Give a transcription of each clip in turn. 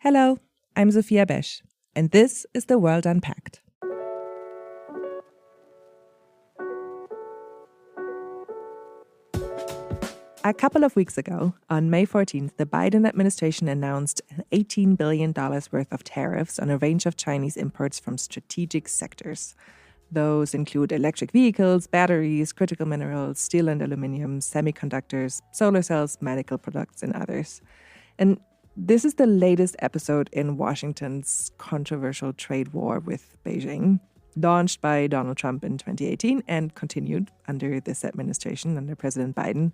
Hello, I'm Sophia, and this is The World Unpacked. A couple of weeks ago, on May 14th, the Biden administration announced $18 billion worth of tariffs on a range of Chinese imports from strategic sectors. Those include electric vehicles, batteries, critical minerals, steel and aluminum, semiconductors, solar cells, medical products, and others. And this is the latest episode in Washington's controversial trade war with Beijing, launched by Donald Trump in 2018 and continued under this administration, under President Biden.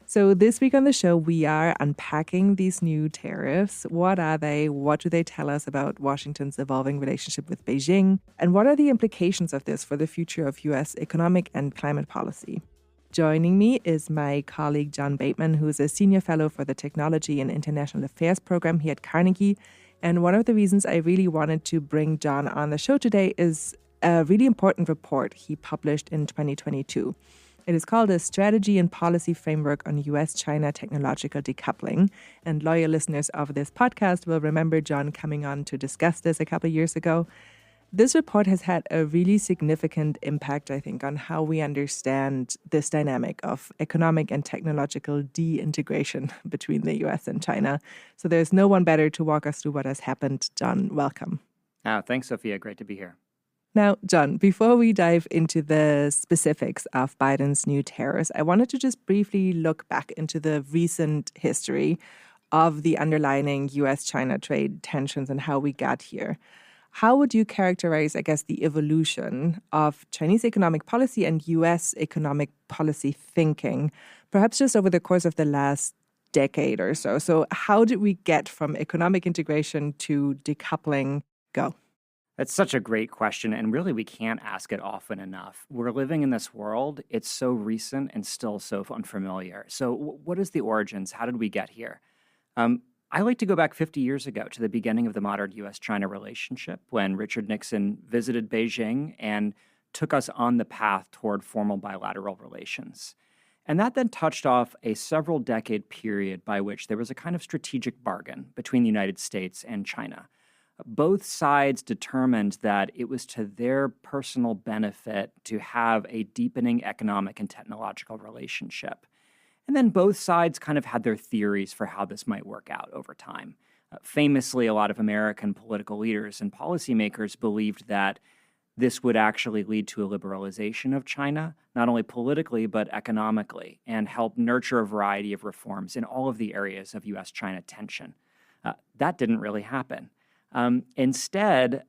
So this week on the show, we are unpacking these new tariffs. What are they? What do they tell us about Washington's evolving relationship with Beijing? And what are the implications of this for the future of U.S. economic and climate policy? Joining me is my colleague Jon Bateman, who is a senior fellow for the Technology and International Affairs program here at Carnegie. And one of the reasons I really wanted to bring Jon on the show today is a really important report he published in 2022. It is called a Strategy and Policy Framework on U.S.-China Technological Decoupling. And loyal listeners of this podcast will remember Jon coming on to discuss this a couple of years ago. This report has had a really significant impact, I think, on how we understand this dynamic of economic and technological de-integration between the U.S. and China. So there's no one better to walk us through what has happened. Jon, welcome. Thanks, Sophia. Great to be here. Now, Jon, before we dive into the specifics of Biden's new tariffs, I wanted to just briefly look back into the recent history of the underlying U.S.-China trade tensions and how we got here. How would you characterize, I guess, the evolution of Chinese economic policy and U.S. economic policy thinking, perhaps just over the course of the last decade or so? So how did we get from economic integration to decoupling go? That's such a great question, and really we can't ask it often enough. We're living in this world. It's so recent and still so unfamiliar. So what is the origins? How did we get here? I like to go back 50 years ago to the beginning of the modern U.S.-China relationship when Richard Nixon visited Beijing and took us on the path toward formal bilateral relations. And that then touched off a several-decade period by which there was a kind of strategic bargain between the United States and China. Both sides determined that it was to their personal benefit to have a deepening economic and technological relationship. And then both sides kind of had their theories for how this might work out over time. Famously, a lot of American political leaders and policymakers believed that this would actually lead to a liberalization of China, not only politically, but economically, and help nurture a variety of reforms in all of the areas of U.S.-China tension. That didn't really happen. Instead,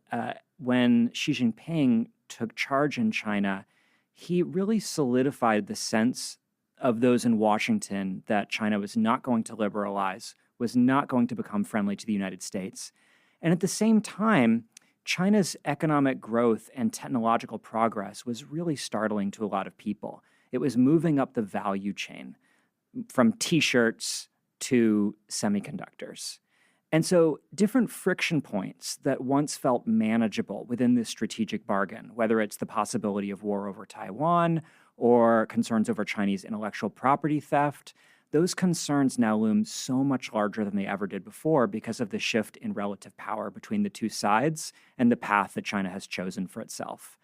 when Xi Jinping took charge in China, he really solidified the sense of those in Washington that China was not going to liberalize, was not going to become friendly to the United States. And at the same time, China's economic growth and technological progress was really startling to a lot of people. It was moving up the value chain from T-shirts to semiconductors. And so different friction points that once felt manageable within this strategic bargain, whether it's the possibility of war over Taiwan or concerns over Chinese intellectual property theft, those concerns now loom so much larger than they ever did before because of the shift in relative power between the two sides and the path that China has chosen for itself.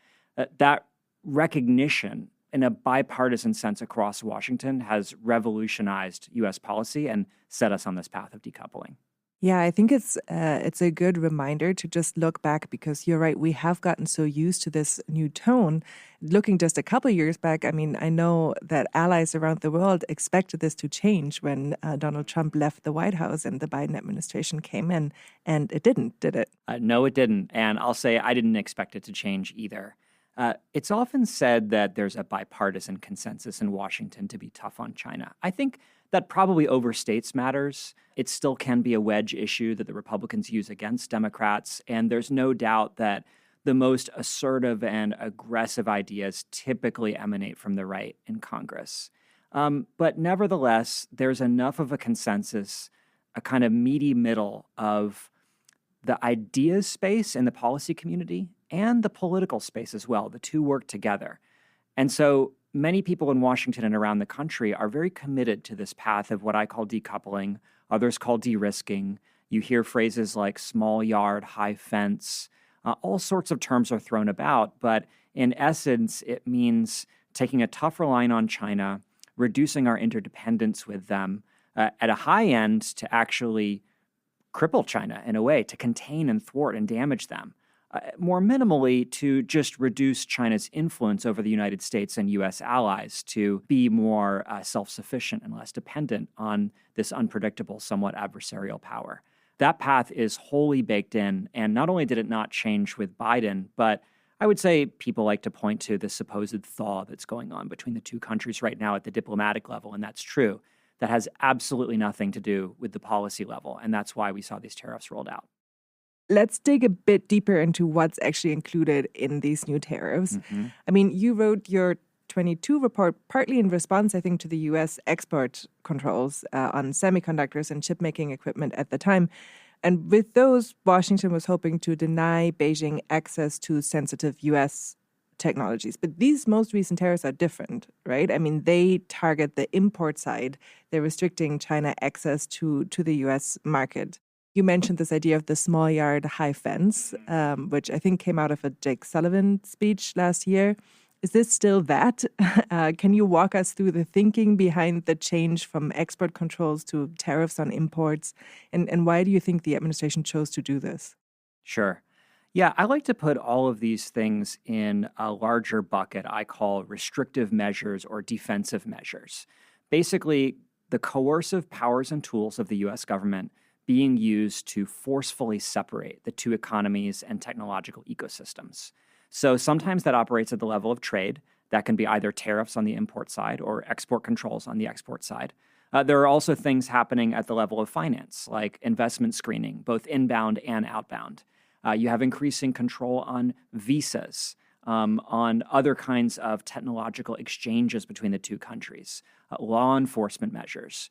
That recognition in a bipartisan sense across Washington has revolutionized U.S. policy and set us on this path of decoupling. Yeah, I think it's a good reminder to just look back because you're right, we have gotten so used to this new tone. Looking just a couple of years back, I mean, I know that allies around the world expected this to change when Donald Trump left the White House and the Biden administration came in, and it didn't, did it? No, it didn't. And I'll say I didn't expect it to change either. It's often said that there's a bipartisan consensus in Washington to be tough on China. I think that probably overstates matters. It still can be a wedge issue that the Republicans use against Democrats, and there's no doubt that the most assertive and aggressive ideas typically emanate from the right in Congress. But nevertheless, there's enough of a consensus, a kind of meaty middle of the ideas space in the policy community and the political space as well. The two work together. And so many people in Washington and around the country are very committed to this path of what I call decoupling, others call de-risking, You hear phrases like small yard, high fence. All sorts of terms are thrown about, but in essence, it means taking a tougher line on China, reducing our interdependence with them, at a high end to actually cripple China in a way, to contain and thwart and damage them. More minimally, to just reduce China's influence over the United States and U.S. allies to be more self-sufficient and less dependent on this unpredictable, somewhat adversarial power. That path is wholly baked in, and not only did it not change with Biden, but I would say people like to point to the supposed thaw that's going on between the two countries right now at the diplomatic level, and that's true. That has absolutely nothing to do with the policy level, and that's why we saw these tariffs rolled out. Let's dig a bit deeper into what's actually included in these new tariffs. I mean, you wrote your 22 report partly in response, I think, to the U.S. export controls on semiconductors and chip-making equipment at the time. And with those, Washington was hoping to deny Beijing access to sensitive U.S. technologies. But these most recent tariffs are different, right? I mean, they target the import side. They're restricting China access to the U.S. market. You mentioned this idea of the small yard, high fence, which I think came out of a Jake Sullivan speech last year. Is this still that? Can you walk us through the thinking behind the change from export controls to tariffs on imports? And why do you think the administration chose to do this? Sure. Yeah, I like to put all of these things in a larger bucket I call restrictive measures or defensive measures. Basically, the coercive powers and tools of the U.S. government being used to forcefully separate the two economies and technological ecosystems. So sometimes that operates at the level of trade. That can be either tariffs on the import side or export controls on the export side. There are also things happening at the level of finance, like investment screening, both inbound and outbound. You have increasing control on visas, on other kinds of technological exchanges between the two countries, law enforcement measures,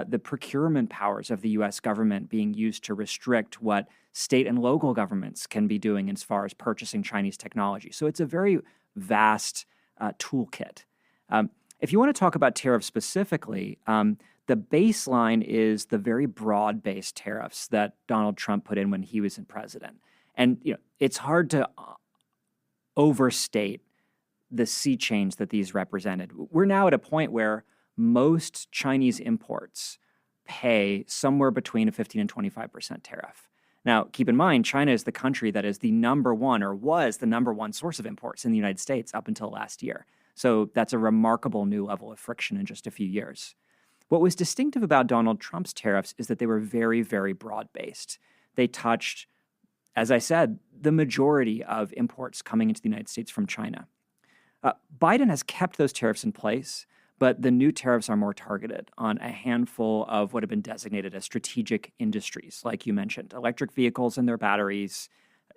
the procurement powers of the U.S. government being used to restrict what state and local governments can be doing as far as purchasing Chinese technology. So it's a very vast toolkit. If you want to talk about tariffs specifically, the baseline is the very broad-based tariffs that Donald Trump put in when he was in president. And it's hard to overstate the sea change that these represented. We're now at a point where most Chinese imports pay somewhere between a 15 and 25% tariff. Now, keep in mind, China is the country that is the number one or was the number one source of imports in the United States up until last year. So that's a remarkable new level of friction in just a few years. What was distinctive about Donald Trump's tariffs is that they were very, very broad-based. They touched, as I said, the majority of imports coming into the United States from China. Biden has kept those tariffs in place, but the new tariffs are more targeted on a handful of what have been designated as strategic industries, like you mentioned, electric vehicles and their batteries,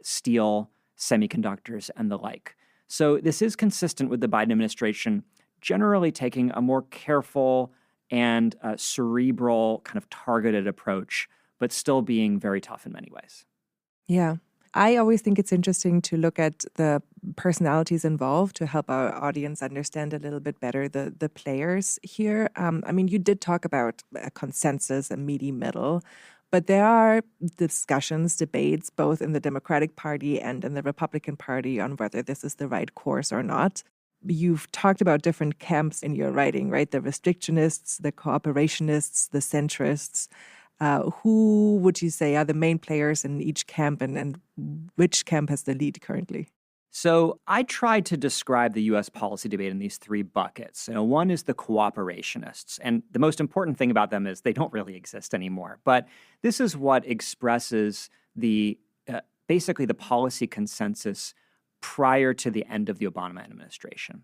steel, semiconductors, and the like. So this is consistent with the Biden administration generally taking a more careful and cerebral kind of targeted approach, but still being very tough in many ways. Yeah. I always think it's interesting to look at the personalities involved to help our audience understand a little bit better the players here. I mean, you did talk about a consensus, a meaty middle, but there are discussions, debates, both in the Democratic Party and in the Republican Party on whether this is the right course or not. You've talked about different camps in your writing, right? The restrictionists, the cooperationists, the centrists. Who would you say are the main players in each camp, and which camp has the lead currently? So I tried to describe the U.S. policy debate in these three buckets. One is the cooperationists, and the most important thing about them is they don't really exist anymore. But this is what expresses the basically the policy consensus prior to the end of the Obama administration,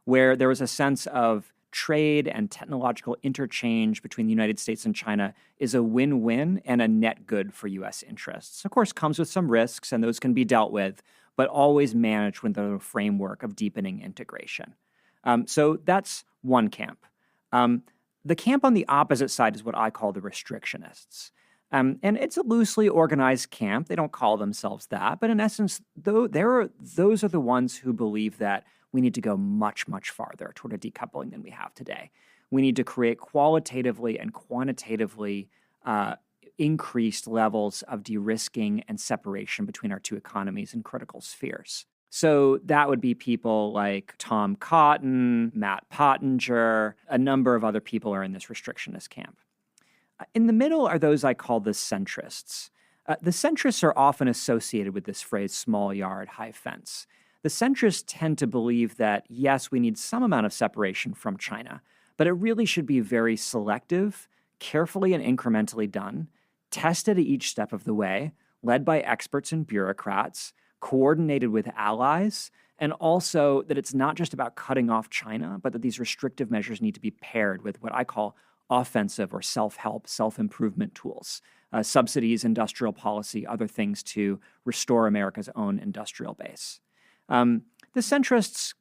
where there was a sense of trade and technological interchange between the United States and China is a win-win and a net good for U.S. interests. Of course, comes with some risks, and those can be dealt with, but always managed within the framework of deepening integration. So that's one camp. The camp on the opposite side is what I call the restrictionists. And it's a loosely organized camp. They don't call themselves that, but in essence, those are the ones who believe that we need to go much, much farther toward a decoupling than we have today. We need to create qualitatively and quantitatively increased levels of de-risking and separation between our two economies in critical spheres. So that would be people like Tom Cotton, Matt Pottinger, a number of other people are in this restrictionist camp. In the middle are those I call the centrists. The centrists are often associated with this phrase, small yard, high fence. The centrists tend to believe that, yes, we need some amount of separation from China, but it really should be very selective, carefully and incrementally done, tested at each step of the way, led by experts and bureaucrats, coordinated with allies, and also that it's not just about cutting off China, but that these restrictive measures need to be paired with what I call offensive or self-help, self-improvement tools, subsidies, industrial policy, other things to restore America's own industrial base. The centrists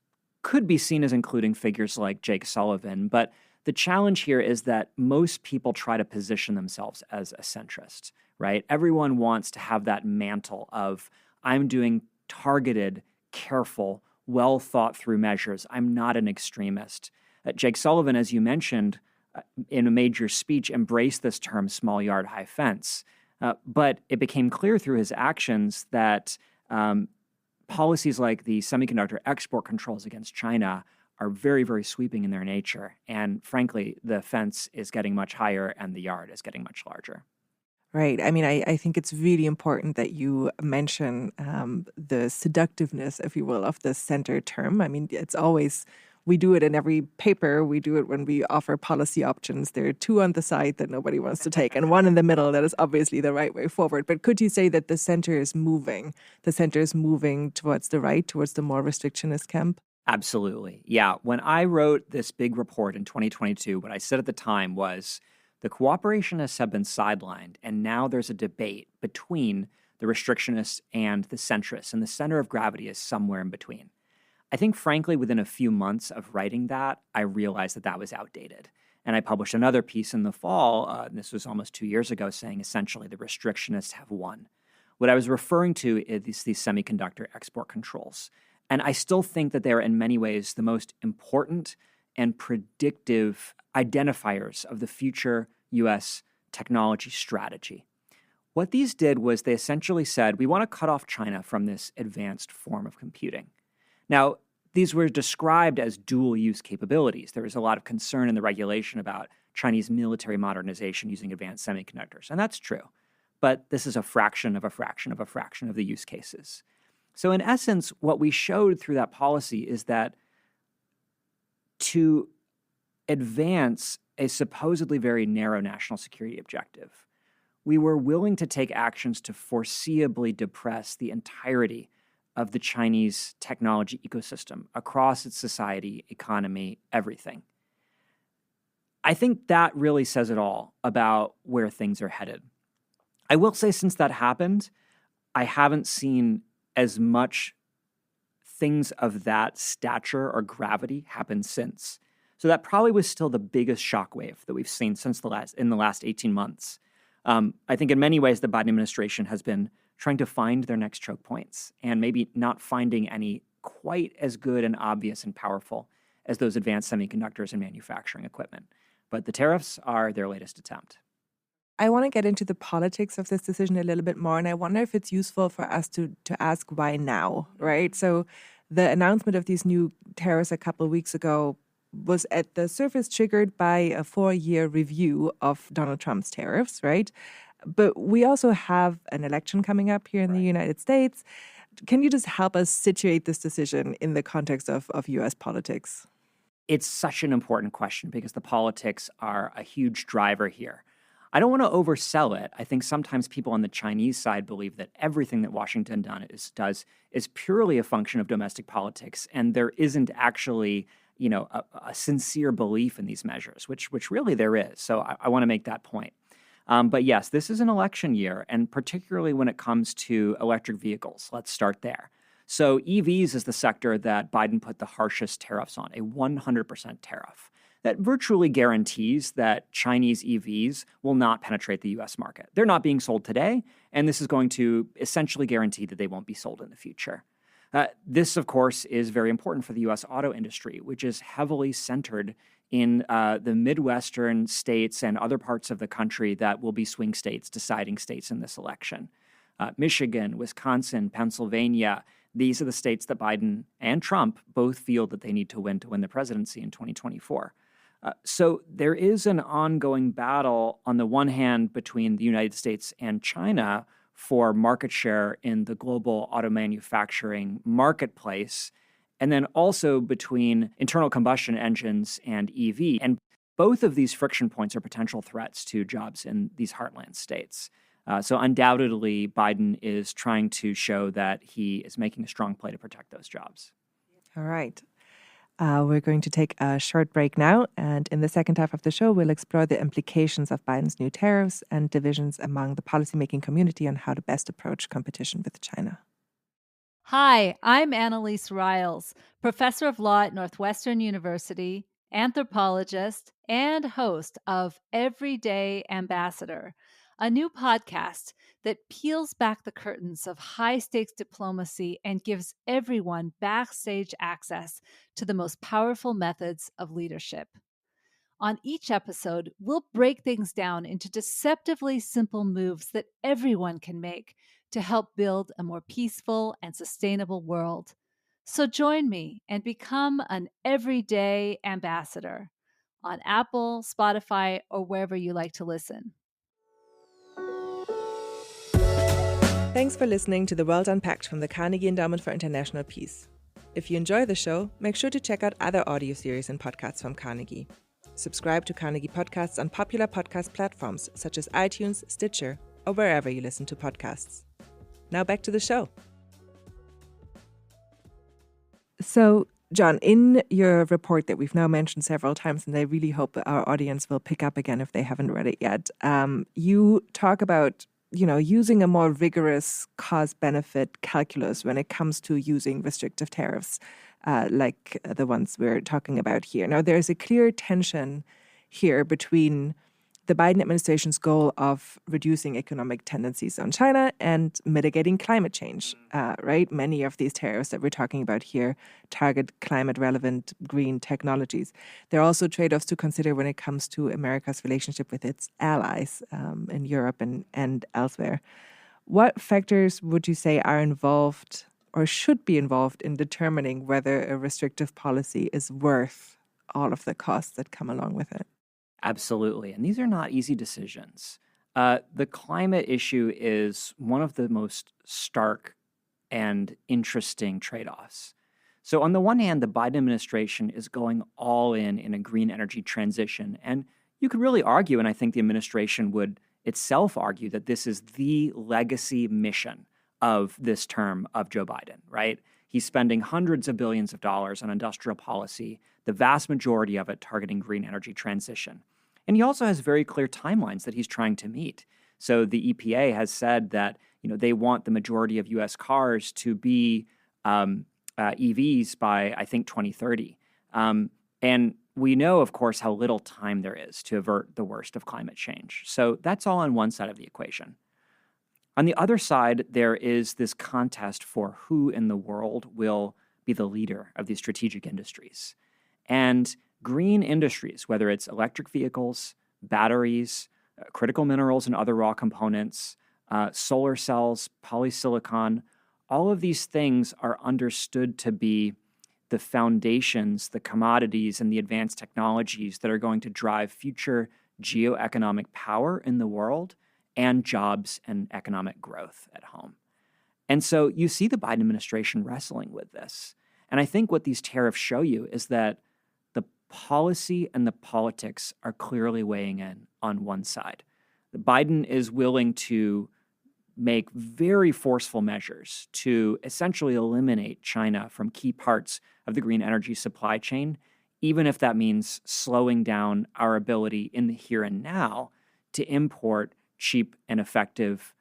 could be seen as including figures like Jake Sullivan, but the challenge here is that most people try to position themselves as a centrist, right? Everyone wants to have that mantle of, I'm doing targeted, careful, well thought through measures. I'm not an extremist. Jake Sullivan, as you mentioned, in a major speech, embraced this term small yard, high fence. But it became clear through his actions that policies like the semiconductor export controls against China are very, very sweeping in their nature. And frankly, the fence is getting much higher and the yard is getting much larger. Right. I mean, I think it's really important that you mention the seductiveness, if you will, of the center term. I mean, it's always, we do it in every paper. We do it when we offer policy options. There are two on the side that nobody wants to take and one in the middle that is obviously the right way forward. But could you say that the center is moving? The center is moving towards the right, towards the more restrictionist camp? Absolutely. Yeah. When I wrote this big report in 2022, what I said at the time was, the cooperationists have been sidelined, and now there's a debate between the restrictionists and the centrists, and the center of gravity is somewhere in between. I think, frankly, within a few months of writing that, I realized that that was outdated. And I published another piece in the fall, this was almost 2 years ago, saying essentially the restrictionists have won. What I was referring to is these semiconductor export controls. And I still think that they are in many ways the most important and predictive identifiers of the future U.S. technology strategy. What these did was they essentially said, we want to cut off China from this advanced form of computing. Now, these were described as dual-use capabilities. There was a lot of concern in the regulation about Chinese military modernization using advanced semiconductors, and that's true. But this is a fraction of a fraction of a fraction of the use cases. So in essence, what we showed through that policy is that to advance a supposedly very narrow national security objective, we were willing to take actions to foreseeably depress the entirety of the Chinese technology ecosystem across its society, economy, everything. I think that really says it all about where things are headed. I will say since that happened, I haven't seen as much things of that stature or gravity happen since. So that probably was still the biggest shockwave that we've seen since in the last 18 months. I think in many ways the Biden administration has been trying to find their next choke points and maybe not finding any quite as good and obvious and powerful as those advanced semiconductors and manufacturing equipment. But the tariffs are their latest attempt. I want to get into the politics of this decision a little bit more, and I wonder if it's useful for us to ask why now, right? So the announcement of these new tariffs a couple of weeks ago was at the surface triggered by a 4-year review of Donald Trump's tariffs, right? But we also have an election coming up here in the United States. Can you just help us situate this decision in the context of U.S. politics? It's such an important question because the politics are a huge driver here. I don't want to oversell it. I think sometimes people on the Chinese side believe that everything that Washington does is purely a function of domestic politics, and there isn't actually a sincere belief in these measures, which really there is. So I want to make that point. But yes, this is an election year, and particularly when it comes to electric vehicles. Let's start there. So EVs is the sector that Biden put the harshest tariffs on, a 100% tariff that virtually guarantees that Chinese EVs will not penetrate the U.S. market. They're not being sold today, and this is going to essentially guarantee that they won't be sold in the future. This, of course, is very important for the U.S. auto industry, which is heavily centered in the Midwestern states and other parts of the country that will be swing states, deciding states in this election. Michigan, Wisconsin, Pennsylvania, these are the states that Biden and Trump both feel that they need to win the presidency in 2024. So there is an ongoing battle on the one hand between the United States and China for market share in the global auto manufacturing marketplace, and then also between internal combustion engines and EV. And both of these friction points are potential threats to jobs in these heartland states. So undoubtedly, Biden is trying to show that he is making a strong play to protect those jobs. All right. We're going to take a short break now. And in the second half of the show, we'll explore the implications of Biden's new tariffs and divisions among the policymaking community on how to best approach competition with China. Hi, I'm Annalise Riles, professor of law at Northwestern University, anthropologist, and host of Everyday Ambassador, a new podcast that peels back the curtains of high-stakes diplomacy and gives everyone backstage access to the most powerful methods of leadership. On each episode, we'll break things down into deceptively simple moves that everyone can make to help build a more peaceful and sustainable world. So join me and become an everyday ambassador on Apple, Spotify, or wherever you like to listen. Thanks for listening to The World Unpacked from the Carnegie Endowment for International Peace. If you enjoy the show, make sure to check out other audio series and podcasts from Carnegie. Subscribe to Carnegie podcasts on popular podcast platforms such as iTunes, Stitcher, or wherever you listen to podcasts. Now back to the show. So, Jon, in your report that we've now mentioned several times, and I really hope that our audience will pick up again if they haven't read it yet, you talk about using a more rigorous cost-benefit calculus when it comes to using restrictive tariffs, like the ones we're talking about here. Now, there's a clear tension here between the Biden administration's goal of reducing economic tendencies on China and mitigating climate change, right? Many of these tariffs that we're talking about here target climate-relevant green technologies. There are also trade-offs to consider when it comes to America's relationship with its allies in Europe and elsewhere. What factors would you say are involved or should be involved in determining whether a restrictive policy is worth all of the costs that come along with it? Absolutely. And these are not easy decisions. The climate issue is one of the most stark and interesting trade-offs. So on the one hand, the Biden administration is going all in a green energy transition. And you could really argue, and I think the administration would itself argue, that this is the legacy mission of this term of Joe Biden, right? He's spending hundreds of billions of dollars on industrial policy, the vast majority of it targeting green energy transition. And he also has very clear timelines that he's trying to meet. So the EPA has said that they want the majority of U.S. cars to be EVs by, I think, 2030. And we know, of course, how little time there is to avert the worst of climate change. So that's all on one side of the equation. On the other side, there is this contest for who in the world will be the leader of these strategic industries. And green industries, whether it's electric vehicles, batteries, critical minerals and other raw components, solar cells, polysilicon, all of these things are understood to be the foundations, the commodities, and the advanced technologies that are going to drive future geoeconomic power in the world and jobs and economic growth at home. And so you see the Biden administration wrestling with this. And I think what these tariffs show you is that the policy and the politics are clearly weighing in on one side. Biden is willing to make very forceful measures to essentially eliminate China from key parts of the green energy supply chain, even if that means slowing down our ability in the here and now to import cheap and effective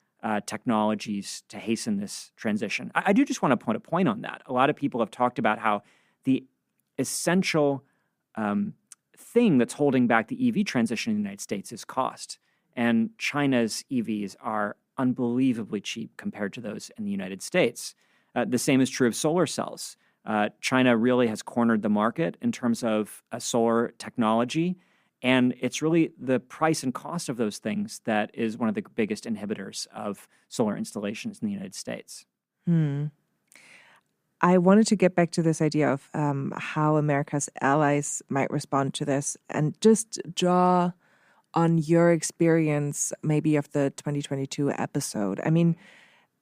technologies to hasten this transition. I do just want to put a point on that. A lot of people have talked about how the essential thing that's holding back the EV transition in the United States is cost. And China's EVs are unbelievably cheap compared to those in the United States. The same is true of solar cells. China really has cornered the market in terms of solar technology. And it's really the price and cost of those things that is one of the biggest inhibitors of solar installations in the United States. I wanted to get back to this idea of how America's allies might respond to this and just draw on your experience maybe of the 2022 episode. I mean,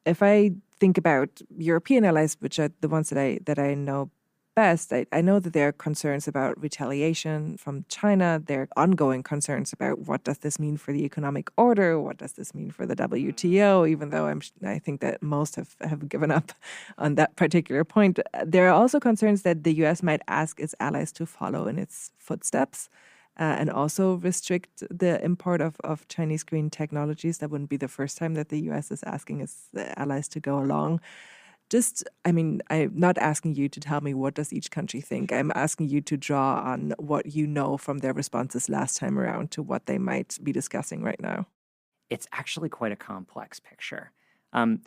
if I think about European allies, which are the ones that I know best, I know that there are concerns about retaliation from China. There are ongoing concerns about what does this mean for the economic order? What does this mean for the WTO? Even though I think that most have given up on that particular point. There are also concerns that the U.S. might ask its allies to follow in its footsteps. And also restrict the import of Chinese green technologies. That wouldn't be the first time that the U.S. is asking its allies to go along. I'm not asking you to tell me what does each country think. I'm asking you to draw on what you know from their responses last time around to what they might be discussing right now. It's actually quite a complex picture.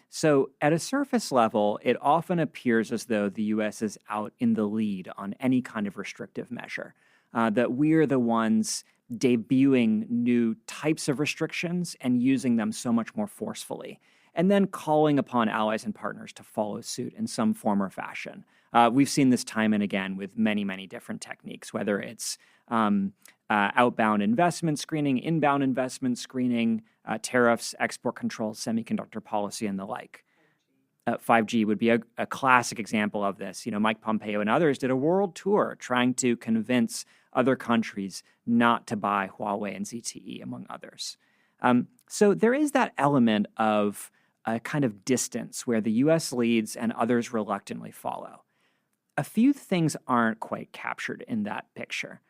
So at a surface level, it often appears as though the U.S. is out in the lead on any kind of restrictive measure. That we're the ones debuting new types of restrictions and using them so much more forcefully, and then calling upon allies and partners to follow suit in some form or fashion. We've seen this time and again with many, many different techniques, whether it's outbound investment screening, inbound investment screening, tariffs, export controls, semiconductor policy, and the like. 5G would be a classic example of this. Mike Pompeo and others did a world tour trying to convince other countries not to buy Huawei and ZTE, among others. So there is that element of a kind of distance where the U.S. leads and others reluctantly follow. A few things aren't quite captured in that picture.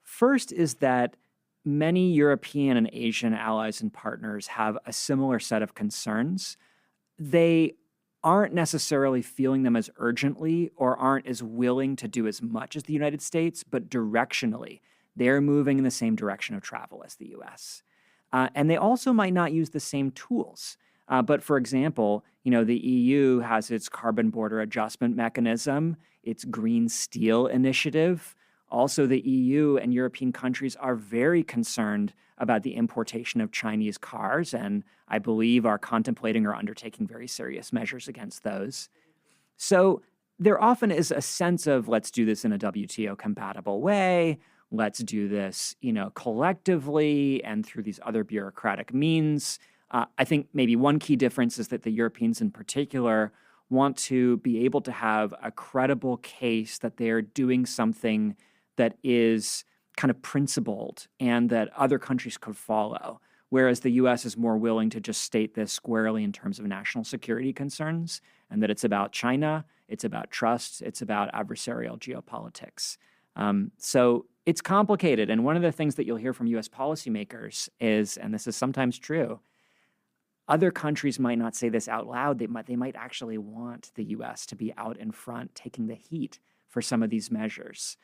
First is that many European and Asian allies and partners have a similar set of concerns. They aren't necessarily feeling them as urgently or aren't as willing to do as much as the United States, but directionally, they're moving in the same direction of travel as the U.S. And they also might not use the same tools. But for example, the EU has its carbon border adjustment mechanism, its Green Steel initiative. Also, the EU and European countries are very concerned about the importation of Chinese cars, and I believe are contemplating or undertaking very serious measures against those. So there often is a sense of, let's do this in a WTO compatible way. Let's do this, collectively and through these other bureaucratic means. I think maybe one key difference is that the Europeans in particular want to be able to have a credible case that they're doing something that is kind of principled and that other countries could follow, whereas the U.S. is more willing to just state this squarely in terms of national security concerns, and that it's about China, it's about trust, it's about adversarial geopolitics. So it's complicated, and one of the things that you'll hear from U.S. policymakers is, and this is sometimes true, other countries might not say this out loud. They might actually want the U.S. to be out in front, taking the heat for some of these measures.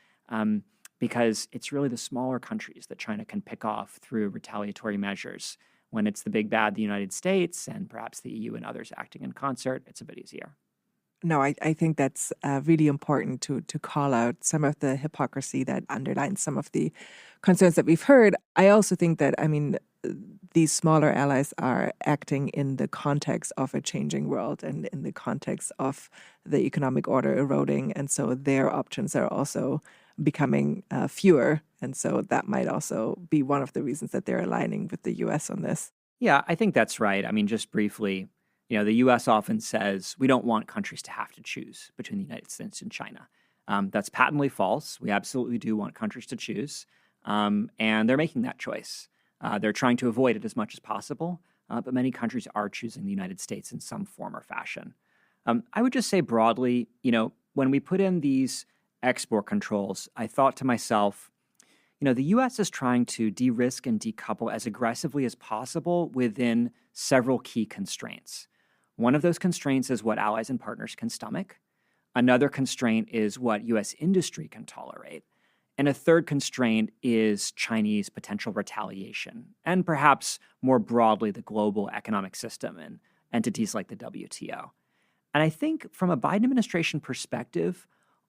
Because it's really the smaller countries that China can pick off through retaliatory measures. When it's the big bad, the United States, and perhaps the EU and others acting in concert, it's a bit easier. No, I think that's really important to call out some of the hypocrisy that underlines some of the concerns that we've heard. I also think that, these smaller allies are acting in the context of a changing world and in the context of the economic order eroding. And so their options are also becoming fewer. And so that might also be one of the reasons that they're aligning with the U.S. on this. Yeah, I think that's right. Just briefly, the U.S. often says we don't want countries to have to choose between the United States and China. That's patently false. We absolutely do want countries to choose. And they're making that choice. They're trying to avoid it as much as possible. But many countries are choosing the United States in some form or fashion. I would just say broadly, when we put in these export controls, I thought to myself, the U.S. is trying to de-risk and decouple as aggressively as possible within several key constraints. One of those constraints is what allies and partners can stomach. Another constraint is what U.S. industry can tolerate. And a third constraint is Chinese potential retaliation, and perhaps more broadly, the global economic system and entities like the WTO. And I think from a Biden administration perspective,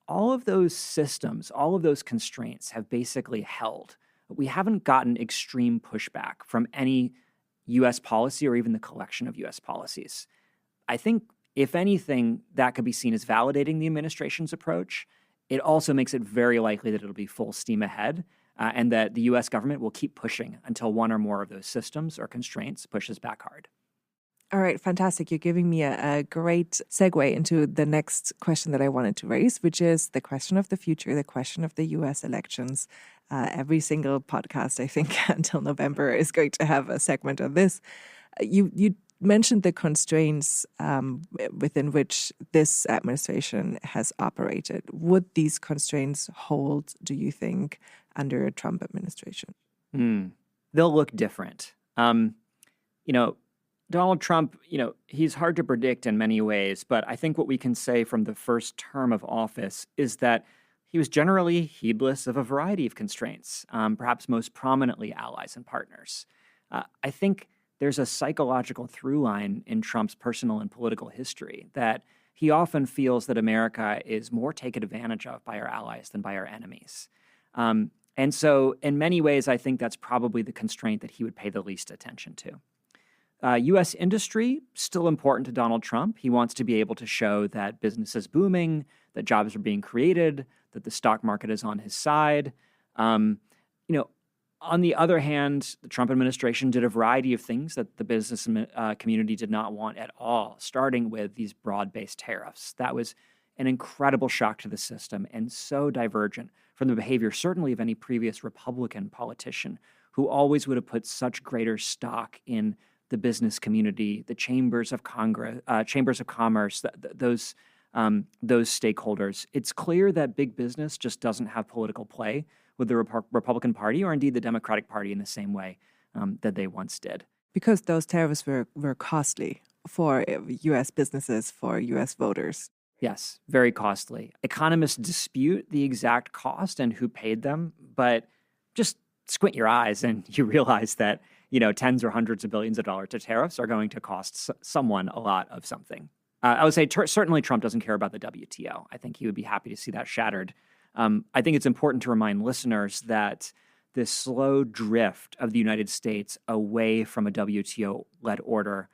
all of those systems, all of those constraints have basically held. We haven't gotten extreme pushback from any US policy or even the collection of US policies. I think, if anything, that could be seen as validating the administration's approach. It also makes it very likely that it'll be full steam ahead and that the US government will keep pushing until one or more of those systems or constraints pushes back hard. All right, fantastic. You're giving me a great segue into the next question that I wanted to raise, which is the question of the future, the question of the US elections. Every single podcast, I think, until November is going to have a segment on this. You mentioned the constraints within which this administration has operated. Would these constraints hold, do you think, under a Trump administration? They'll look different. Donald Trump, he's hard to predict in many ways, but I think what we can say from the first term of office is that he was generally heedless of a variety of constraints, perhaps most prominently allies and partners. I think there's a psychological through line in Trump's personal and political history that he often feels that America is more taken advantage of by our allies than by our enemies. And so in many ways, I think that's probably the constraint that he would pay the least attention to. U.S. industry, still important to Donald Trump. He wants to be able to show that business is booming, that jobs are being created, that the stock market is on his side. On the other hand, the Trump administration did a variety of things that the business community did not want at all, starting with these broad-based tariffs. That was an incredible shock to the system and so divergent from the behavior, certainly of any previous Republican politician who always would have put such greater stock in the business community, the chambers of Congress, chambers of commerce, those stakeholders. It's clear that big business just doesn't have political play with the Republican Party or indeed the Democratic Party in the same way that they once did. Because those tariffs were costly for U.S. businesses, for U.S. voters. Yes, very costly. Economists dispute the exact cost and who paid them, but just squint your eyes and you realize that tens or hundreds of billions of dollars to tariffs are going to cost someone a lot of something. I would say certainly Trump doesn't care about the WTO. I think he would be happy to see that shattered. I think it's important to remind listeners that this slow drift of the United States away from a WTO-led order,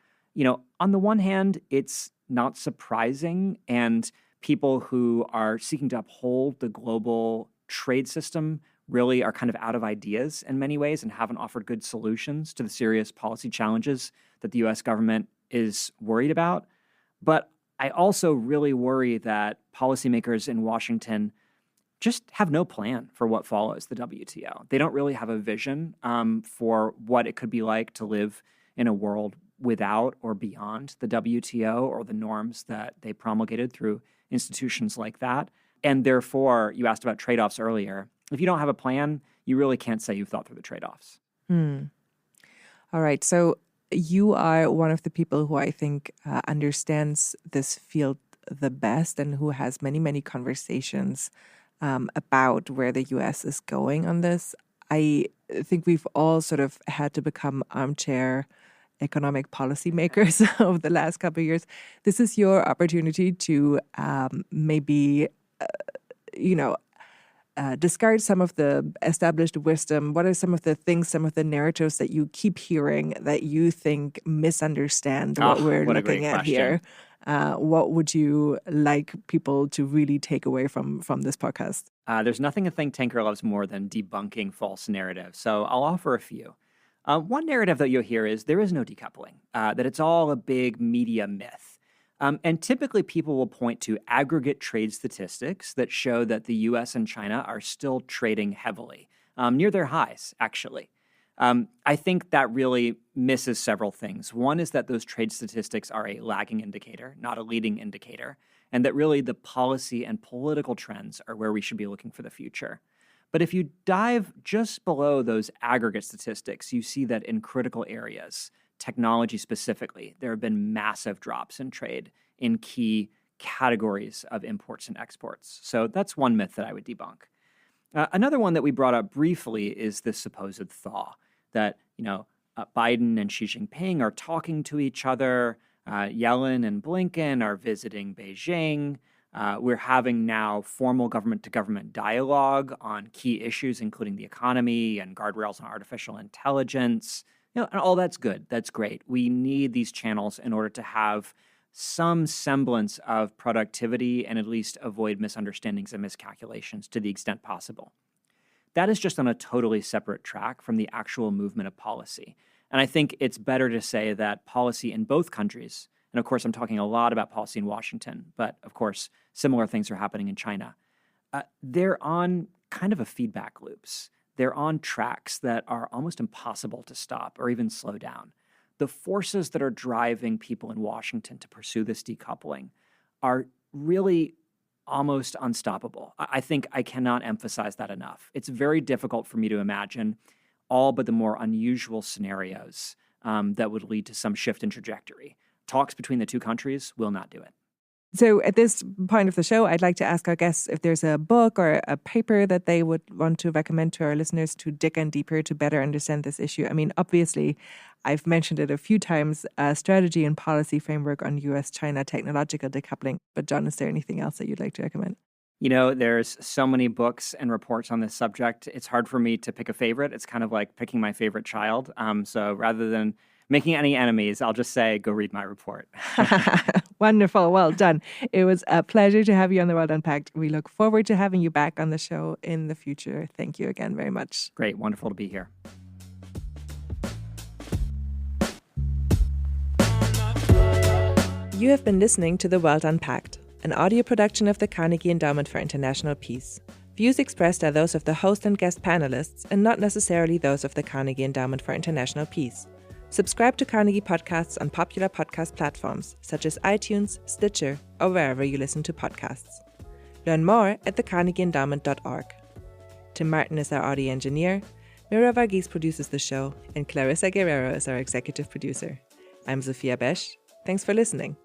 on the one hand, it's not surprising, and people who are seeking to uphold the global trade system really are kind of out of ideas in many ways and haven't offered good solutions to the serious policy challenges that the U.S. government is worried about. But I also really worry that policymakers in Washington just have no plan for what follows the WTO. They don't really have a vision for what it could be like to live in a world without or beyond the WTO or the norms that they promulgated through institutions like that. And therefore, you asked about trade-offs earlier. If you don't have a plan, you really can't say you've thought through the trade-offs. All right. So you are one of the people who I think understands this field the best and who has many, many conversations about where the U.S. is going on this. I think we've all sort of had to become armchair economic policymakers over the last couple of years. This is your opportunity to maybe, discard some of the established wisdom. What are some of the things, some of the narratives that you keep hearing that you think misunderstand what we're looking at here? What would you like people to really take away from this podcast? There's nothing a think tanker loves more than debunking false narratives. So I'll offer a few. One narrative that you'll hear is there is no decoupling, that it's all a big media myth. And typically people will point to aggregate trade statistics that show that the U.S. and China are still trading heavily, near their highs, actually. I think that really misses several things. One is that those trade statistics are a lagging indicator, not a leading indicator, and that really the policy and political trends are where we should be looking for the future. But if you dive just below those aggregate statistics, you see that in critical areas, technology specifically, there have been massive drops in trade in key categories of imports and exports. So that's one myth that I would debunk. Another one that we brought up briefly is this supposed thaw, that Biden and Xi Jinping are talking to each other, Yellen and Blinken are visiting Beijing. We're having now formal government-to-government dialogue on key issues, including the economy and guardrails on artificial intelligence. And all that's good. That's great. We need these channels in order to have some semblance of productivity and at least avoid misunderstandings and miscalculations to the extent possible. That is just on a totally separate track from the actual movement of policy. And I think it's better to say that policy in both countries, and of course I'm talking a lot about policy in Washington, but of course similar things are happening in China, they're on kind of a feedback loops. They're on tracks that are almost impossible to stop or even slow down. The forces that are driving people in Washington to pursue this decoupling are really almost unstoppable. I think I cannot emphasize that enough. It's very difficult for me to imagine all but the more unusual scenarios that would lead to some shift in trajectory. Talks between the two countries will not do it. So at this point of the show, I'd like to ask our guests if there's a book or a paper that they would want to recommend to our listeners to dig in deeper to better understand this issue. I mean, obviously, I've mentioned it a few times, a strategy and policy framework on US-China technological decoupling. But Jon, is there anything else that you'd like to recommend? There's so many books and reports on this subject. It's hard for me to pick a favorite. It's kind of like picking my favorite child. So rather than making any enemies, I'll just say, go read my report. Wonderful. Well done. It was a pleasure to have you on The World Unpacked. We look forward to having you back on the show in the future. Thank you again very much. Great. Wonderful to be here. You have been listening to The World Unpacked, an audio production of the Carnegie Endowment for International Peace. Views expressed are those of the host and guest panelists and not necessarily those of the Carnegie Endowment for International Peace. Subscribe to Carnegie podcasts on popular podcast platforms such as iTunes, Stitcher, or wherever you listen to podcasts. Learn more at thecarnegieendowment.org. Tim Martin is our audio engineer, Mira Varghese produces the show, and Clarissa Guerrero is our executive producer. I'm Sophia Besch. Thanks for listening.